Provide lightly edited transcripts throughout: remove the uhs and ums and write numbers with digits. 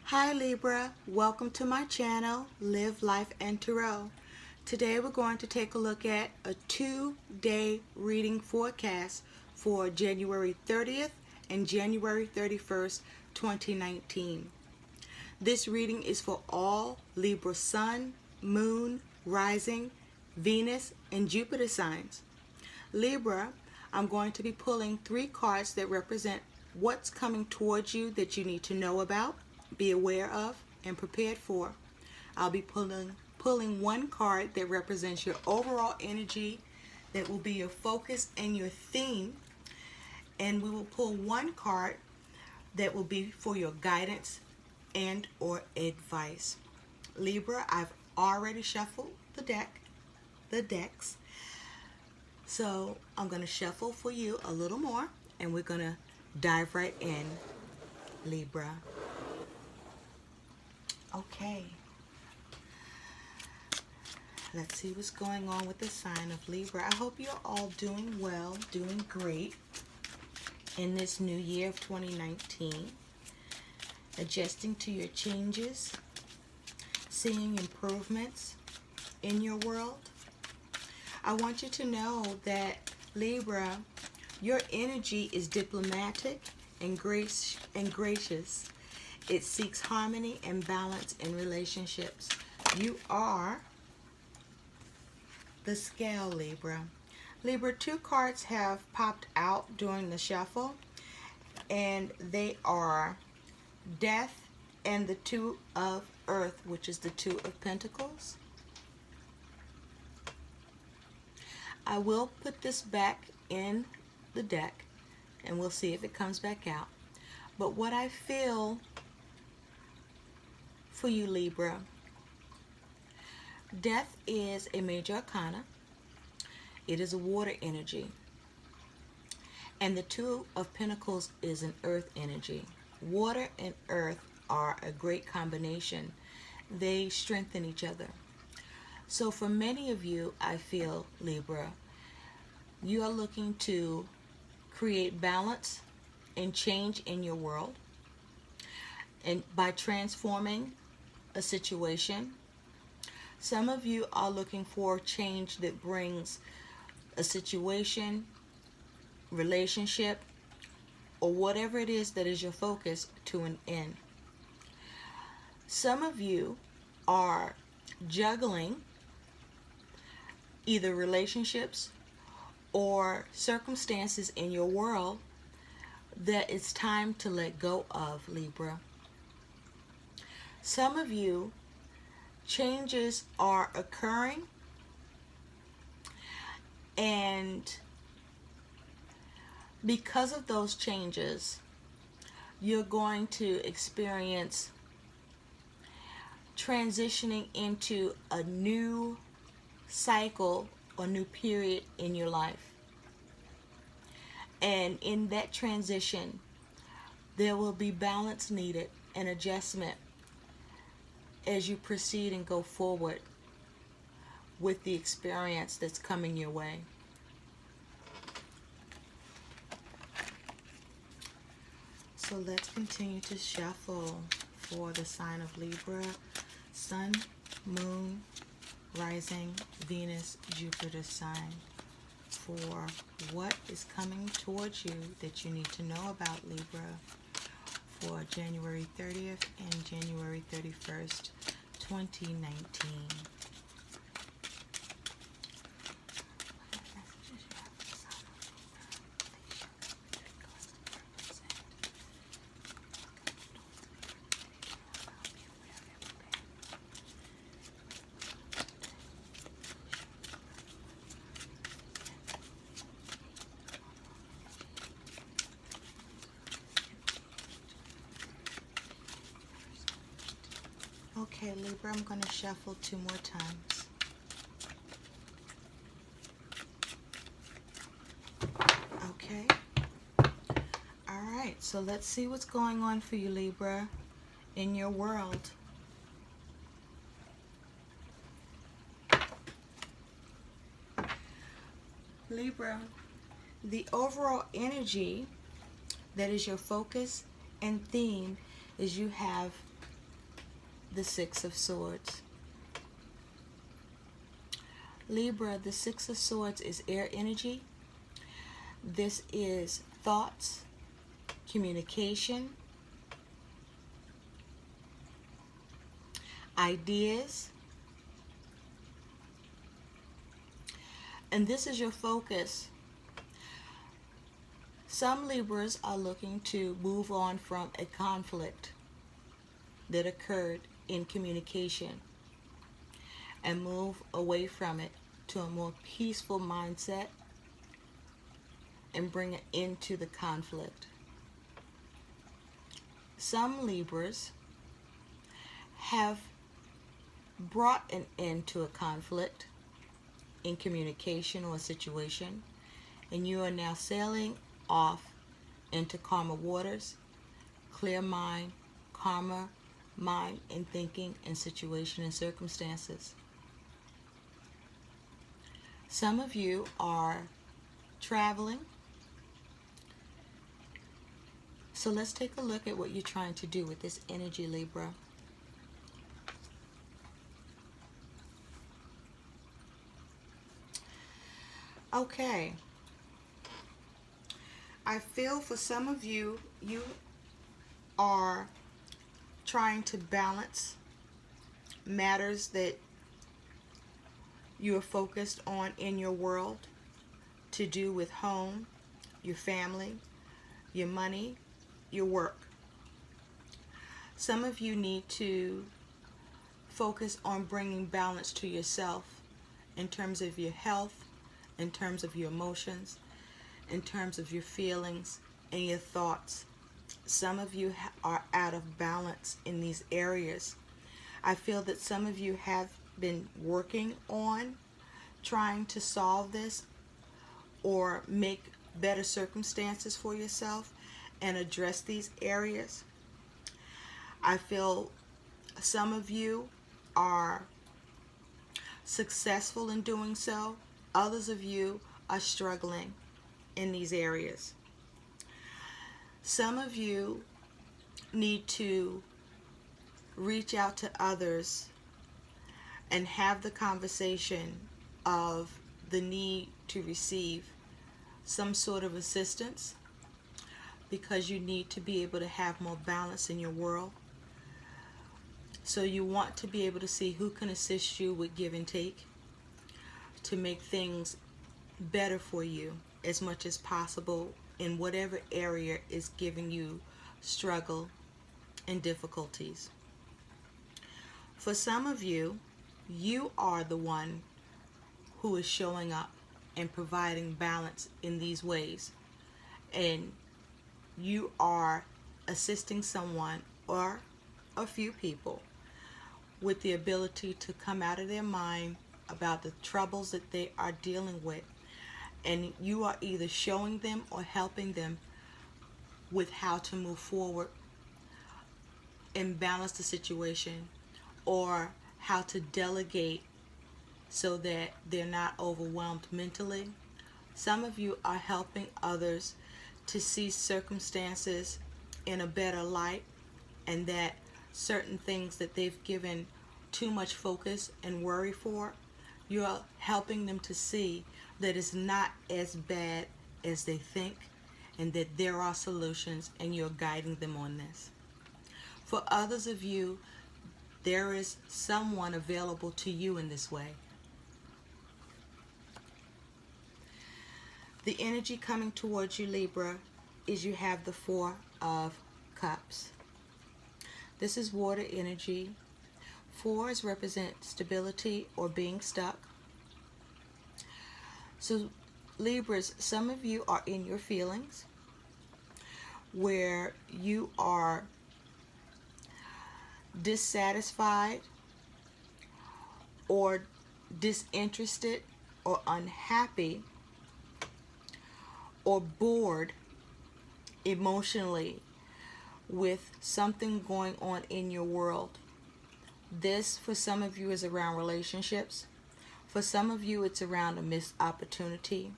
Hi Libra, welcome to my channel, Live Life and Tarot. Today we're going to take a look at a 2-day reading forecast for January 30th and January 31st, 2019. This reading is for all Libra Sun, Moon, Rising, Venus, and Jupiter signs. Libra, I'm going to be pulling 3 cards that represent what's coming towards you that you need to know about, be aware of, and prepared for. I'll be pulling 1 card that represents your overall energy, that will be your focus and your theme, and we will pull 1 card that will be for your guidance and or advice. Libra, I've already shuffled the decks. So I'm going to shuffle for you a little more, and we're going to dive right in, Libra. Okay. Let's see what's going on with the sign of Libra. I hope you're all doing well, doing great in this new year of 2019. Adjusting to your changes, seeing improvements in your world. I want you to know that, Libra, your energy is diplomatic and gracious. It seeks harmony and balance in relationships. You are the scale, Libra. Libra, 2 cards have popped out during the shuffle, and they are Death and the 2 of Earth, which is the 2 of Pentacles. I will put this back in the deck, and we'll see if it comes back out. But what I feel for you, Libra, Death is a major arcana. It is a water energy. And the 2 of Pentacles is an earth energy. Water and earth are a great combination. They strengthen each other. So for many of you, I feel, Libra, you are looking to create balance and change in your world, and by transforming a situation. Some of you are looking for change that brings a situation, relationship, or whatever it is that is your focus to an end. Some of you are juggling either relationships or circumstances in your world that it's time to let go of, Libra. Some of you, changes are occurring, and because of those changes, you're going to experience transitioning into a new cycle or new period in your life. And in that transition, there will be balance needed and adjustment as you proceed and go forward with the experience that's coming your way. So let's continue to shuffle for the sign of Libra, Sun, Moon, Rising, Venus, Jupiter sign, for what is coming towards you that you need to know about, Libra, for January 30th and January 31st, 2019. Okay, Libra, I'm going to shuffle 2 more times. Okay. All right, so let's see what's going on for you, Libra, in your world. Libra, the overall energy that is your focus and theme is you have the Six of Swords. Libra, the Six of Swords is air energy. This is thoughts, communication, ideas, and this is your focus. Some Libras are looking to move on from a conflict that occurred in communication and move away from it to a more peaceful mindset and bring it into the conflict. Some Libras have brought an end to a conflict in communication or situation, and you are now sailing off into calmer waters, clear mind, calmer mind and thinking and situation and circumstances. Some of you are traveling. So let's take a look at what you're trying to do with this energy, Libra. Okay. I feel for some of you, you are trying to balance matters that you are focused on in your world to do with home, your family, your money, your work. Some of you need to focus on bringing balance to yourself in terms of your health, in terms of your emotions, in terms of your feelings and your thoughts. Some of you are out of balance in these areas. I feel that some of you have been working on trying to solve this or make better circumstances for yourself and address these areas. I feel some of you are successful in doing so. Others of you are struggling in these areas. Some of you need to reach out to others and have the conversation of the need to receive some sort of assistance, because you need to be able to have more balance in your world. So you want to be able to see who can assist you with give and take to make things better for you as much as possible in whatever area is giving you struggle and difficulties. For some of you, you are the one who is showing up and providing balance in these ways, and you are assisting someone or a few people with the ability to come out of their mind about the troubles that they are dealing with, and you are either showing them or helping them with how to move forward and balance the situation, or how to delegate so that they're not overwhelmed mentally. Some of you are helping others to see circumstances in a better light, and that certain things that they've given too much focus and worry for, you're helping them to see that it's not as bad as they think, and that there are solutions, and you're guiding them on this. For others of you, there is someone available to you in this way. The energy coming towards you, Libra, is you have the Four of Cups. This is water energy. Fours represent stability or being stuck. So Libras, some of you are in your feelings where you are dissatisfied or disinterested or unhappy or bored emotionally with something going on in your world. This, for some of you, is around relationships. For some of you, it's around a missed opportunity.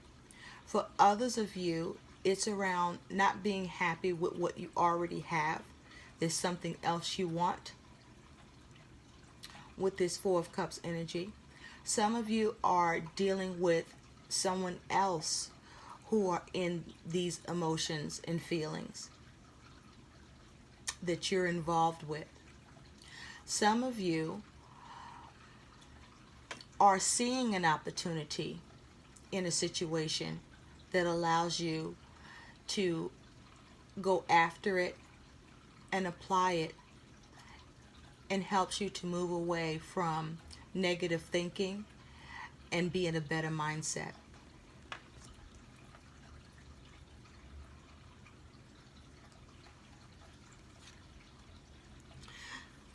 For others of you, it's around not being happy with what you already have. There's something else you want. with this Four of Cups energy. Some of you are dealing with someone else who are in these emotions and feelings that you're involved with. Some of you are seeing an opportunity in a situation that allows you to go after it and apply it, and helps you to move away from negative thinking and be in a better mindset.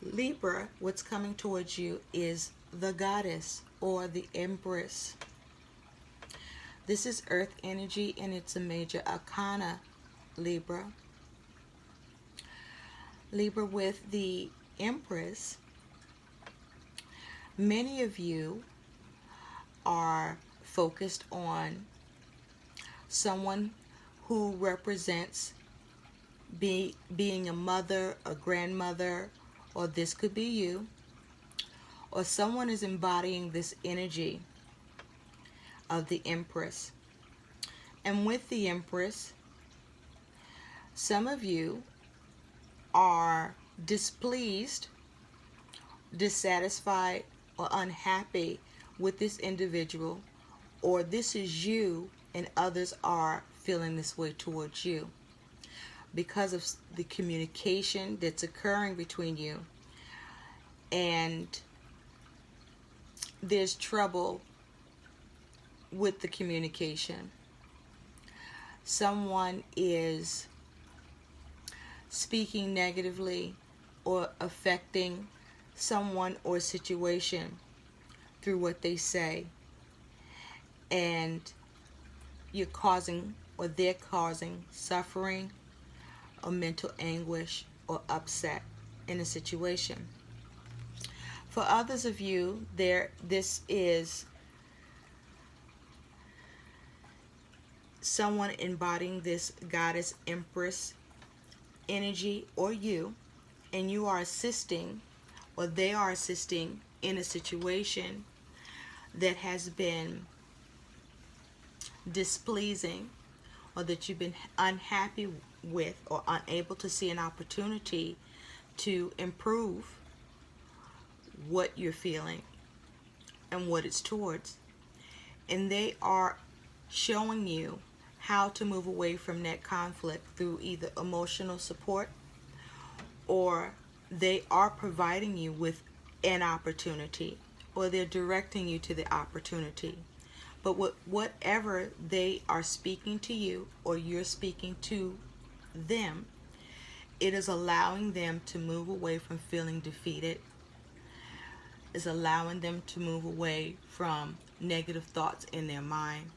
Libra, what's coming towards you is the Goddess or the Empress. This is Earth energy and it's a major arcana, Libra. Libra, with the Empress, many of you are focused on someone who represents being a mother, a grandmother, or this could be you, or someone is embodying this energy of the Empress. And with the Empress, some of you are displeased, dissatisfied, or unhappy with this individual, or this is you and others are feeling this way towards you because of the communication that's occurring between you, and there's trouble with the communication. Someone is speaking negatively or affecting someone or situation through what they say, and you're causing, or they're causing, suffering or mental anguish or upset in a situation. For others of you, this is someone embodying this Goddess Empress energy, or you, and you are assisting, or they are assisting in a situation that has been displeasing, or that you've been unhappy with, or unable to see an opportunity to improve what you're feeling and what it's towards. And they are showing you how to move away from that conflict through either emotional support, or they are providing you with an opportunity, or they're directing you to the opportunity. But whatever they are speaking to you, or you're speaking to them, it is allowing them to move away from feeling defeated, is allowing them to move away from negative thoughts in their mind,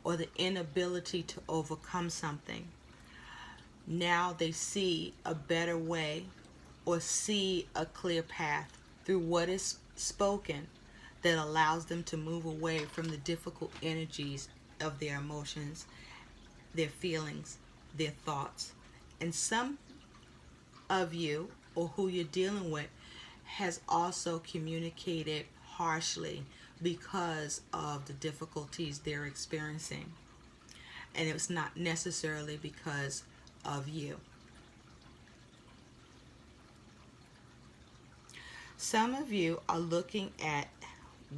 or the inability to overcome something. Now they see a better way, or see a clear path through what is spoken that allows them to move away from the difficult energies of their emotions, their feelings, their thoughts. And some of you, or who you're dealing with, has also communicated harshly because of the difficulties they're experiencing. And it's not necessarily because of you. Some of you are looking at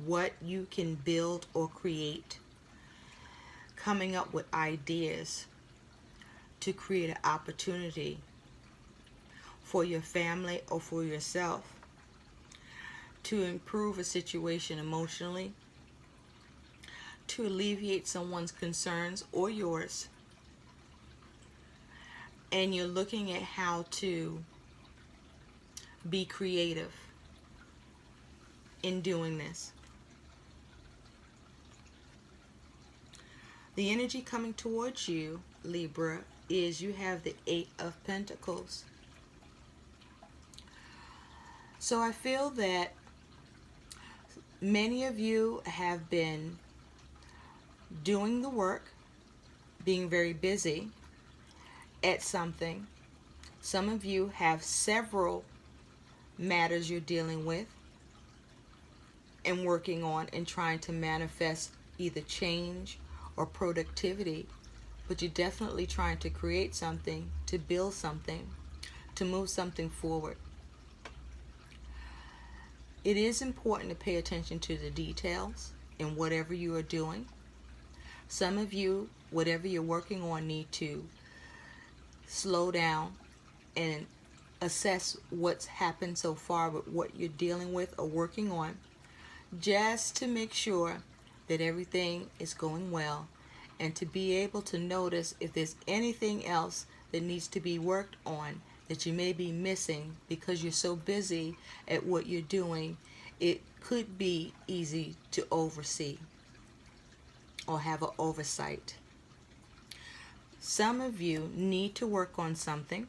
what you can build or create, coming up with ideas to create an opportunity for your family or for yourself to improve a situation emotionally, to alleviate someone's concerns or yours. And you're looking at how to be creative in doing this. The energy coming towards you, Libra, is you have the Eight of Pentacles. So I feel that many of you have been doing the work, being very busy at something. Some of you have several matters you're dealing with. and working on and trying to manifest either change or productivity, but you're definitely trying to create something, to build something, to move something forward. It is important to pay attention to the details in whatever you are doing. Some of you, whatever you're working on, need to slow down and assess what's happened so far with what you're dealing with or working on, just to make sure that everything is going well, and to be able to notice if there's anything else that needs to be worked on that you may be missing because you're so busy at what you're doing. It could be easy to oversee or have an oversight. Some of you need to work on something.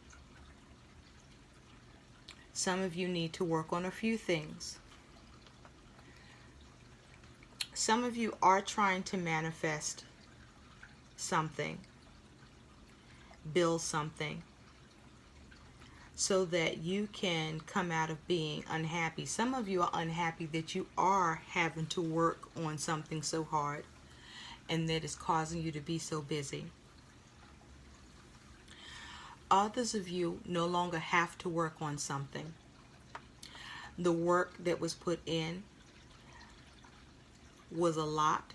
Some of you need to work on a few things. Some of you are trying to manifest something, build something, so that you can come out of being unhappy. Some of you are unhappy that you are having to work on something so hard and that is causing you to be so busy. Others of you no longer have to work on something. The work that was put in was a lot.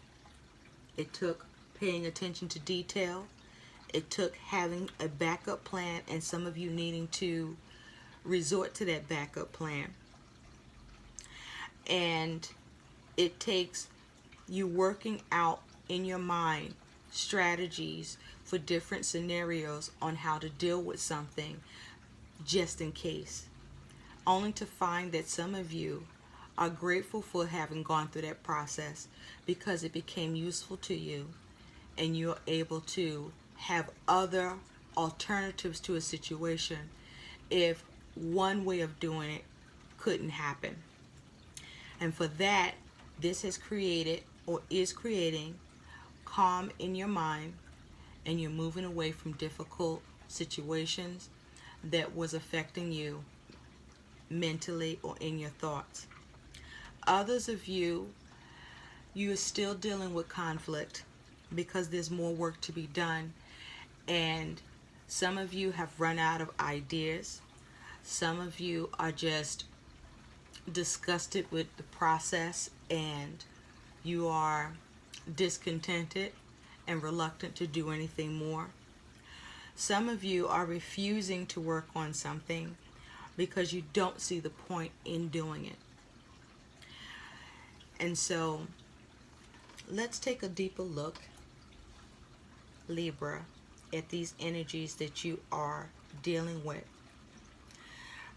It took paying attention to detail. It took having a backup plan, and some of you needing to resort to that backup plan. And it takes you working out in your mind strategies for different scenarios on how to deal with something just in case. Only to find that some of you are grateful for having gone through that process, because it became useful to you and you're able to have other alternatives to a situation if one way of doing it couldn't happen. And for that, this has created or is creating calm in your mind, and you're moving away from difficult situations that was affecting you mentally or in your thoughts. Others of you, you are still dealing with conflict because there's more work to be done, and some of you have run out of ideas. Some of you are just disgusted with the process, and you are discontented and reluctant to do anything more. Some of you are refusing to work on something because you don't see the point in doing it. And so let's take a deeper look, Libra, at these energies that you are dealing with.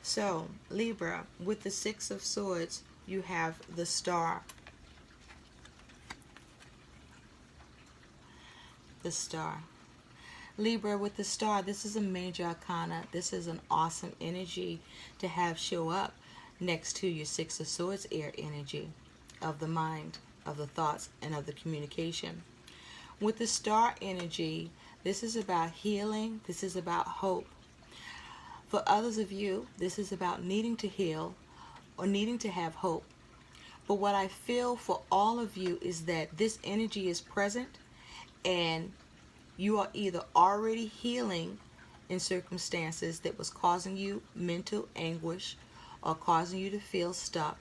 So, Libra, with the Six of Swords, you have the Star. The Star. Libra, with the Star, this is a major arcana. This is an awesome energy to have show up next to your Six of Swords air energy of the mind, of the thoughts, and of the communication. With the Star energy, this is about healing. This is about hope. For others of you, this is about needing to heal or needing to have hope. But what I feel for all of you is that this energy is present, and you are either already healing in circumstances that was causing you mental anguish or causing you to feel stuck.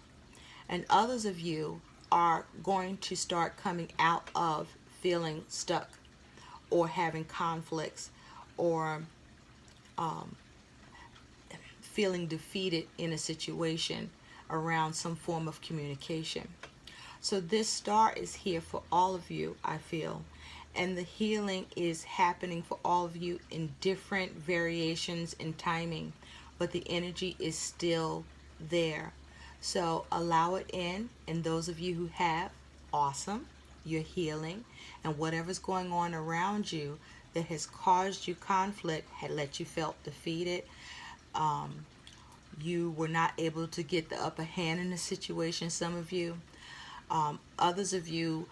And others of you are going to start coming out of feeling stuck or having conflicts or feeling defeated in a situation around some form of communication. So this Star is here for all of you, I feel. And the healing is happening for all of you in different variations in timing, but the energy is still there. So allow it in, and those of you who have, awesome, you're healing, and whatever's going on around you that has caused you conflict, had let you felt defeated, you were not able to get the upper hand in the situation, some of you. Others of you,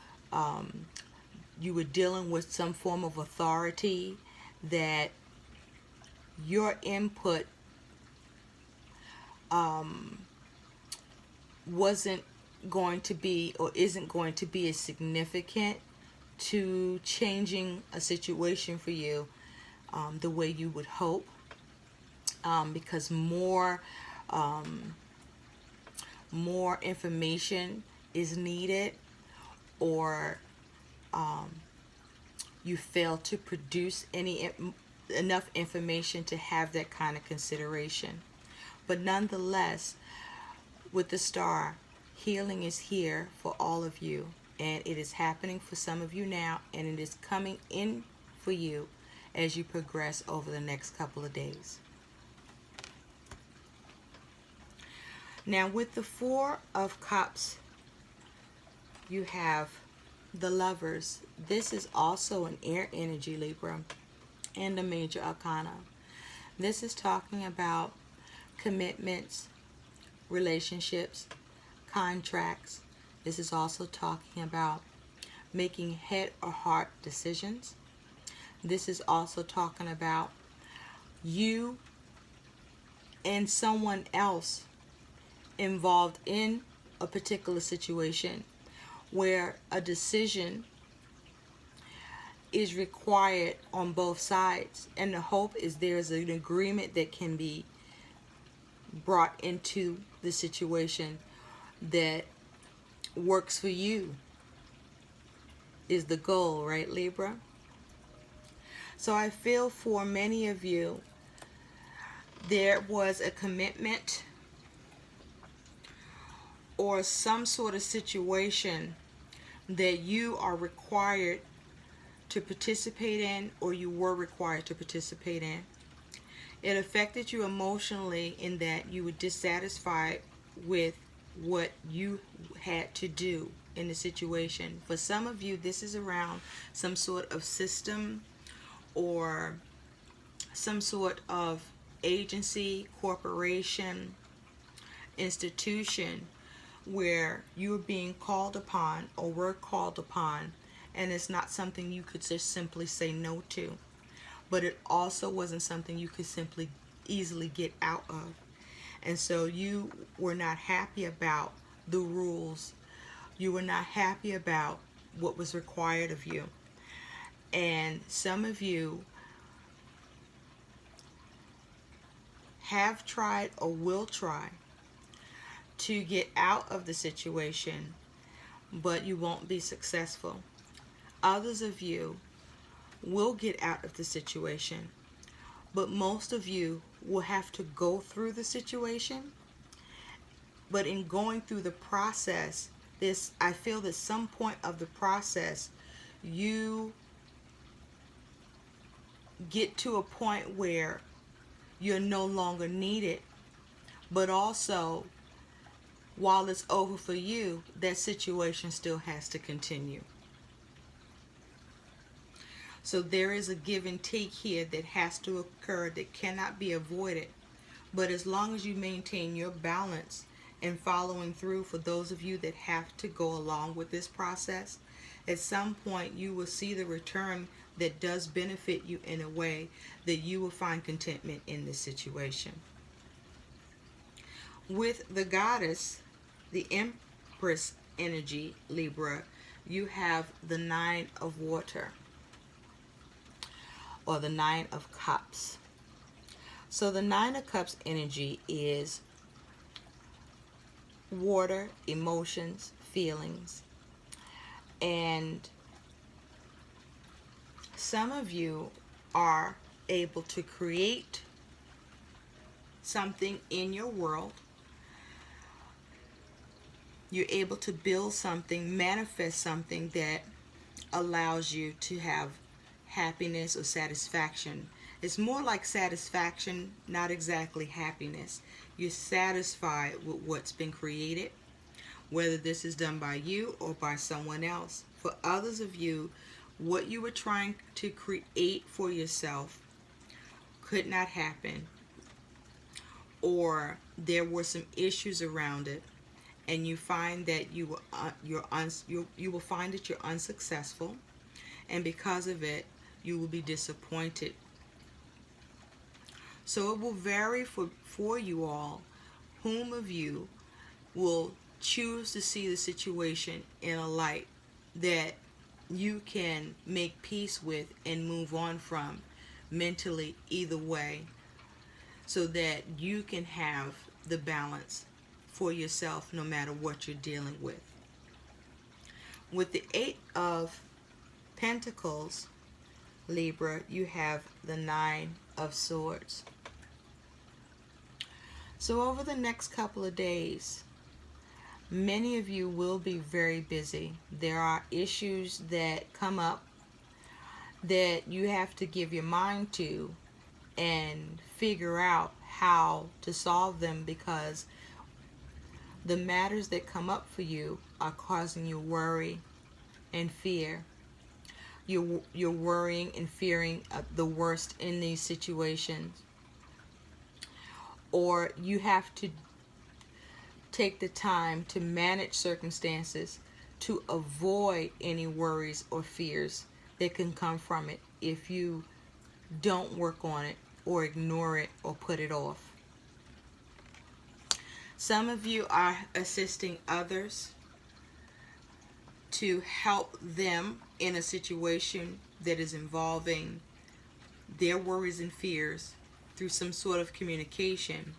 you were dealing with some form of authority that your input wasn't going to be or isn't going to be as significant to changing a situation for you the way you would hope, because more information is needed, or you fail to produce enough information to have that kind of consideration. But nonetheless, with the star, healing is here for all of you, and it is happening for some of you now, and it is coming in for you as you progress over the next couple of days. Now, with the Four of Cups, you have the Lovers. This is also an air energy, Libra, and a major arcana. This is talking about commitments, relationships, contracts. This is also talking about making head or heart decisions. This is also talking about you and someone else involved in a particular situation where a decision is required on both sides, and the hope is there's an agreement that can be brought into the situation that works for you, is the goal, right, Libra? So I feel for many of you, there was a commitment or some sort of situation that you are required to participate in, or you were required to participate in. It affected you emotionally in that you were dissatisfied with what you had to do in the situation. For some of you, this is around some sort of system or some sort of agency, corporation, institution where you're being called upon or were called upon, and it's not something you could just simply say no to. But it also wasn't something you could simply easily get out of. And so you were not happy about the rules. You were not happy about what was required of you. And some of you have tried or will try to get out of the situation, but you won't be successful. Others of you will get out of the situation, but most of you will have to go through the situation. But in going through the process, I feel that some point of the process, you get to a point where you're no longer needed, but also, while it's over for you, that situation still has to continue. So there is a give and take here that has to occur, that cannot be avoided. But as long as you maintain your balance and following through, for those of you that have to go along with this process, at some point you will see the return that does benefit you in a way that you will find contentment in this situation. With the Goddess, the Empress energy, Libra, you have the Nine of Water, or the Nine of Cups. So the Nine of Cups energy is water, emotions, feelings. And some of you are able to create something in your world. You're able to build something, manifest something that allows you to have happiness or satisfaction. It's more like satisfaction, not exactly happiness. You're satisfied with what's been created, whether this is done by you or by someone else. For others of you, what you were trying to create for yourself could not happen, or there were some issues around it, and you find that you will find that you're unsuccessful, and because of it, you will be disappointed. So it will vary for you all, whom of you will choose to see the situation in a light that you can make peace with and move on from mentally either way, so that you can have the balance for yourself no matter what you're dealing with. With the Eight of Pentacles, Libra, you have the Nine of Swords. So over the next couple of days, many of you will be very busy. There are issues that come up that you have to give your mind to and figure out how to solve them, because the matters that come up for you are causing you worry and fear. You're worrying and fearing the worst in these situations. Or you have to take the time to manage circumstances to avoid any worries or fears that can come from it if you don't work on it or ignore it or put it off. Some of you are assisting others to help them in a situation that is involving their worries and fears through some sort of communication,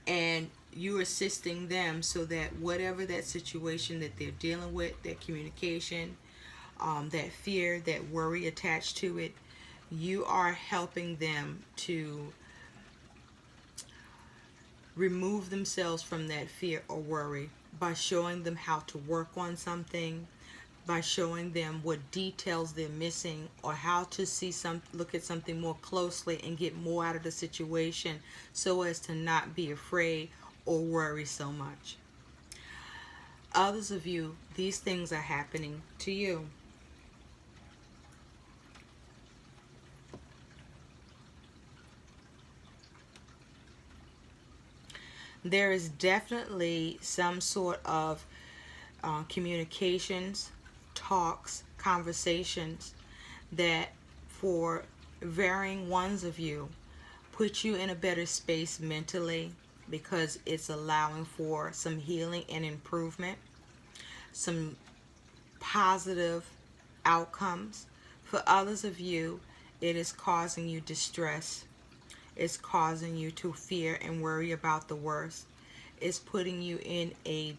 and you're assisting them so that whatever that situation that they're dealing with, that communication, that fear, that worry attached to it, you are helping them to remove themselves from that fear or worry by showing them how to work on something, by showing them what details they're missing, or how to look at something more closely and get more out of the situation so as to not be afraid or worry so much. Others of you, these things are happening to you. There is definitely some sort of communications, talks, conversations that for varying ones of you put you in a better space mentally, because it's allowing for some healing and improvement, some positive outcomes. For others of you, it is causing you distress. It's causing you to fear and worry about the worst. It's putting you in a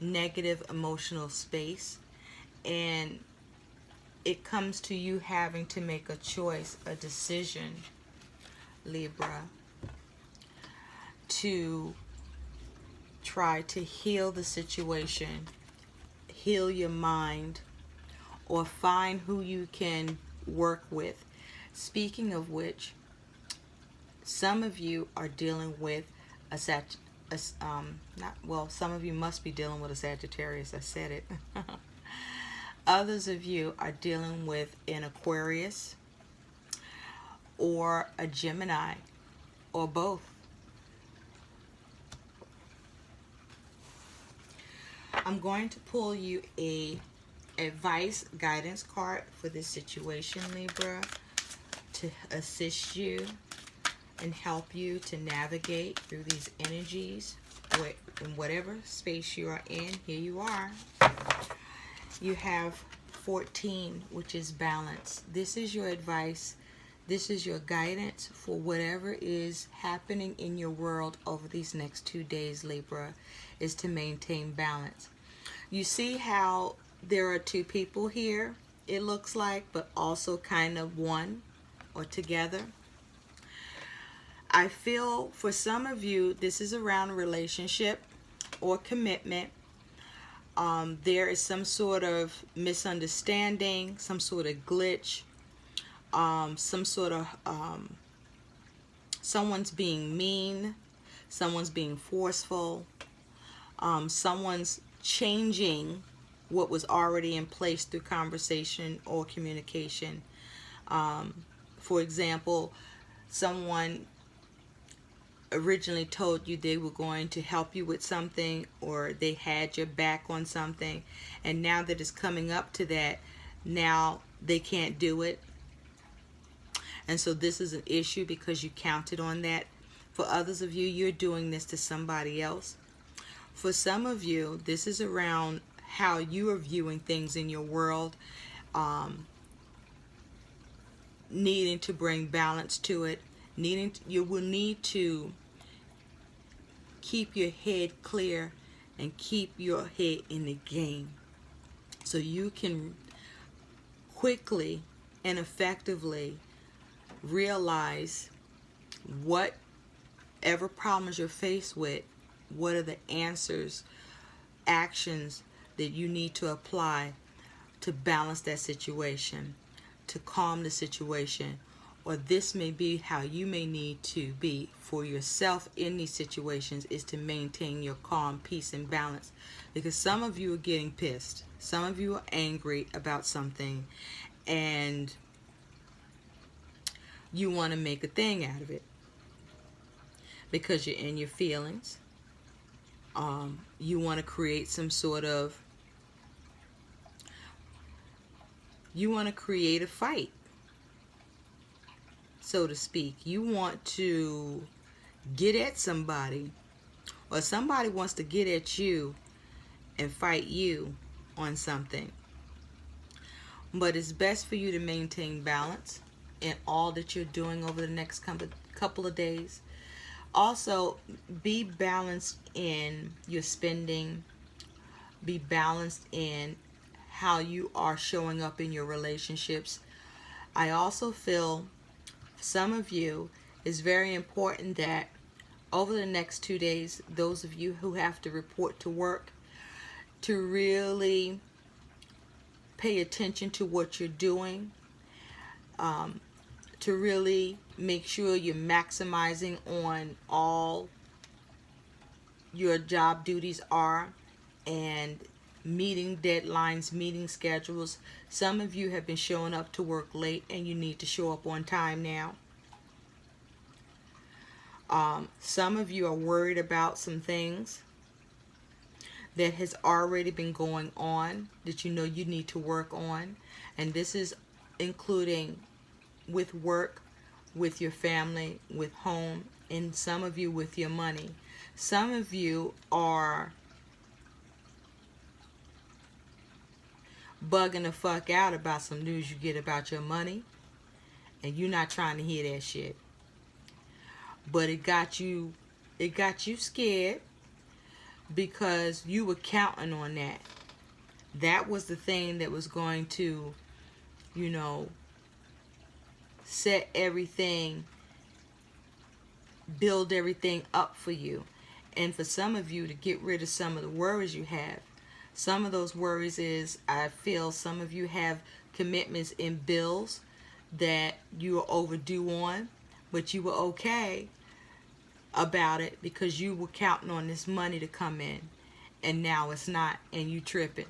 negative emotional space, and it comes to you having to make a choice, a decision, Libra, to try to heal the situation, heal your mind, or find who you can work with. Speaking of which, some of you are dealing with some of you must be dealing with a Sagittarius. I said it. Others of you are dealing with an Aquarius or a Gemini, or both. I'm going to pull you a advice guidance card for this situation, Libra, to assist you and help you to navigate through these energies in whatever space you are in. Here you are. You have 14, which is balance. This is your advice. This is your guidance for whatever is happening in your world over these next 2 days, Libra, is to maintain balance. You see how there are two people here, it looks like, but also kind of one or together. I feel for some of you, this is around a relationship or commitment. There is some sort of misunderstanding, some sort of glitch, some sort of someone's being mean, someone's being forceful, someone's changing what was already in place through conversation or communication. For example, someone originally told you they were going to help you with something, or they had your back on something, and now that it's coming up to that, now they can't do it. And so this is an issue because you counted on that. For others of you, you're doing this to somebody else. For some of you, this is around how you are viewing things in your world, needing to bring balance to it. You will need to keep your head clear and keep your head in the game so you can quickly and effectively realize whatever problems you're faced with, what are the answers, actions that you need to apply to balance that situation, to calm the situation, or this may be how you may need to be for yourself in these situations, is to maintain your calm, peace, and balance. Because some of you are getting pissed. Some of you are angry about something, and you want to make a thing out of it because you're in your feelings. You want to create some sort of, you want to create a fight, so to speak. You want to get at somebody, or somebody wants to get at you and fight you on something. But it's best for you to maintain balance in all that you're doing over the next couple of days. Also, be balanced in your spending. Be balanced in how you are showing up in your relationships. I also feel some of you, it's very important that over the next 2 days, those of you who have to report to work, to really pay attention to what you're doing, to really make sure you're maximizing on all your job duties are, and meeting deadlines, meeting schedules. Some of you have been showing up to work late, and you need to show up on time now. Some of you are worried about some things that has already been going on that you know you need to work on. And this is including with work, with your family, with home, and some of you with your money. Some of you are bugging the fuck out about some news you get about your money, and you're not trying to hear that shit. But it got you scared because you were counting on that. That was the thing that was going to, set everything, build everything up for you. And for some of you to get rid of some of the worries you have. Some of those worries is, I feel some of you have commitments in bills that you are overdue on, but you were okay about it because you were counting on this money to come in, and now it's not, and you tripping.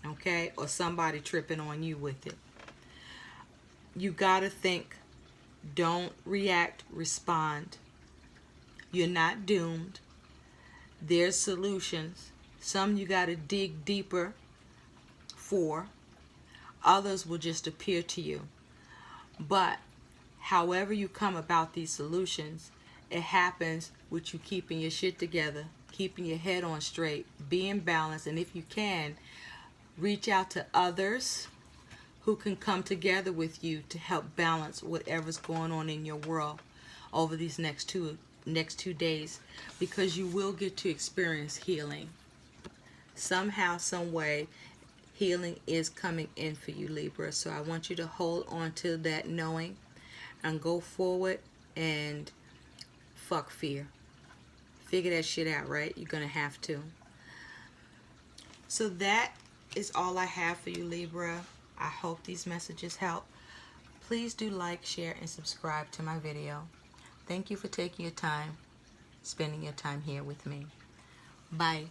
Okay? Or somebody tripping on you with it. You gotta think. Don't react, respond. You're not doomed. There's solutions. Some you gotta dig deeper for. Others will just appear to you. But however you come about these solutions, it happens with you keeping your shit together, keeping your head on straight, being balanced, and if you can, reach out to others who can come together with you to help balance whatever's going on in your world over these next two days, because you will get to experience healing. Somehow, some way, healing is coming in for you, Libra. So I want you to hold on to that knowing and go forward and fuck fear. Figure that shit out, right? You're going to have to. So that is all I have for you, Libra. I hope these messages help. Please do like, share, and subscribe to my video. Thank you for taking your time, spending your time here with me. Bye.